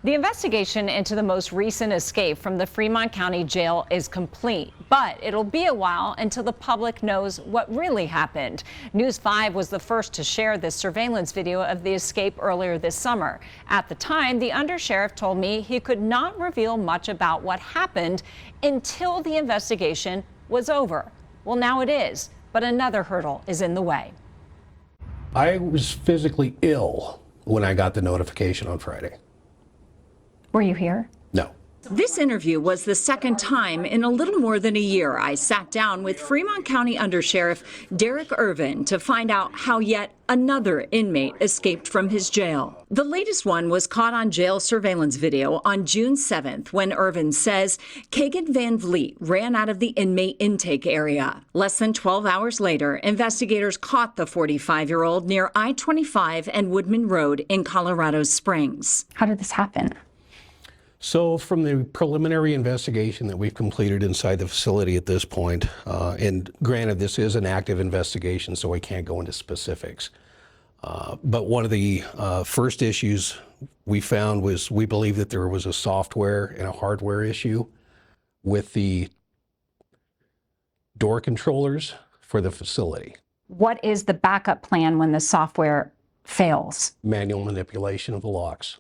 The investigation into the most recent escape from the Fremont County Jail is complete, but it'll be a while until the public knows what really happened. News 5 was the first to share this surveillance video of the escape earlier this summer. At the time, the undersheriff told me he could not reveal much about what happened until the investigation was over. Well, now it is, but another hurdle is in the way. I was physically ill when I got the notification on Friday. Were you here? No. This interview was the second time in a little more than a year I sat down with Fremont County Undersheriff Derek Irvin to find out how yet another inmate escaped from his jail. The latest one was caught on jail surveillance video on June 7th when Irvin says Kagan Van Vliet ran out of the inmate intake area. Less than 12 hours later, investigators caught the 45-year-old near I-25 and Woodman Road in Colorado Springs. How did this happen? So from the preliminary investigation that we've completed inside the facility at this point, and granted this is an active investigation so I can't go into specifics, but one of the first issues we found was we believe that there was a software and a hardware issue with the door controllers for the facility. What is the backup plan when the software fails? Manual manipulation of the locks.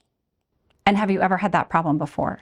And have you ever had that problem before?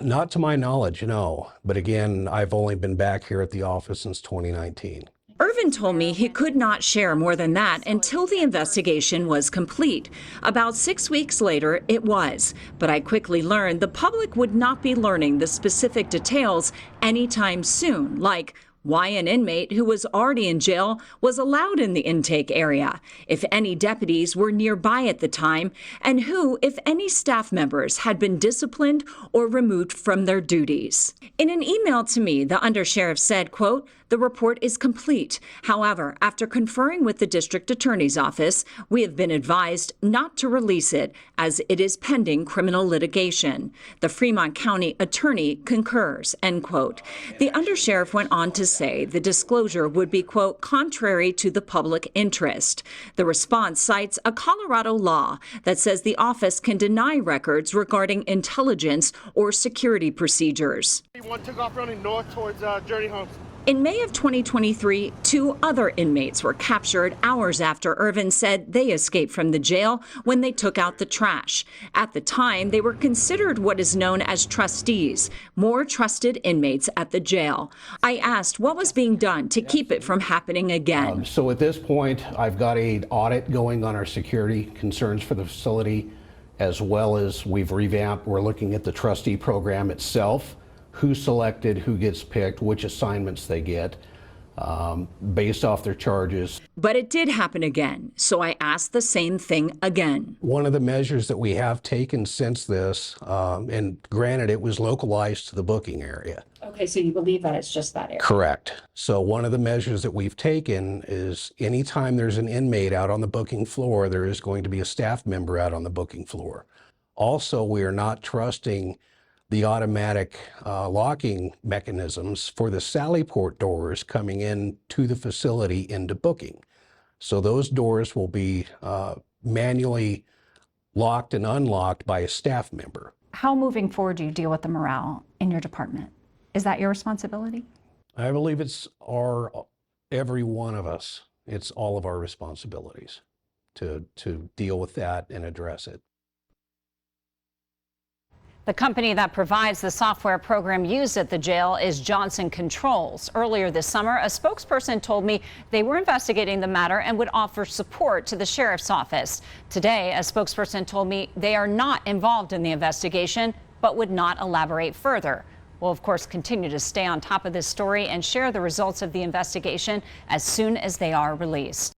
Not to my knowledge, no. But again, I've only been back here at the office since 2019. Irvin told me he could not share more than that until the investigation was complete. About 6 weeks later, it was. But I quickly learned the public would not be learning the specific details anytime soon, like why an inmate who was already in jail was allowed in the intake area, if any deputies were nearby at the time, and who, if any staff members had been disciplined or removed from their duties. In an email to me, the undersheriff said, quote, "The report is complete. However, after conferring with the district attorney's office, we have been advised not to release it as it is pending criminal litigation. The Fremont County attorney concurs," end quote. The undersheriff went on to say the disclosure would be, quote, "contrary to the public interest." The response cites a Colorado law that says the office can deny records regarding intelligence or security procedures. One took off running north towards Journey Homes. In May of 2023, 2 other inmates were captured hours after Irvin said they escaped from the jail when they took out the trash. At the time, they were considered what is known as trustees, more trusted inmates at the jail. I asked what was being done to keep it from happening again. So at this point, I've got an audit going on our security concerns for the facility, as well as we've revamped. We're looking at the trustee program itself. Who's selected, who gets picked, which assignments they get, based off their charges. But it did happen again, so I asked the same thing again. One of the measures that we have taken since this, and granted it was localized to the booking area. Okay, so you believe that it's just that area? Correct. So one of the measures that we've taken is anytime there's an inmate out on the booking floor, there is going to be a staff member out on the booking floor. Also, we are not trusting the automatic locking mechanisms for the Sallyport doors coming in to the facility into booking. So those doors will be manually locked and unlocked by a staff member. How moving forward do you deal with the morale in your department? Is that your responsibility? I believe it's every one of us. It's all of our responsibilities to deal with that and address it. The company that provides the software program used at the jail is Johnson Controls. Earlier this summer, a spokesperson told me they were investigating the matter and would offer support to the sheriff's office. Today, a spokesperson told me they are not involved in the investigation, but would not elaborate further. We'll, of course, continue to stay on top of this story and share the results of the investigation as soon as they are released.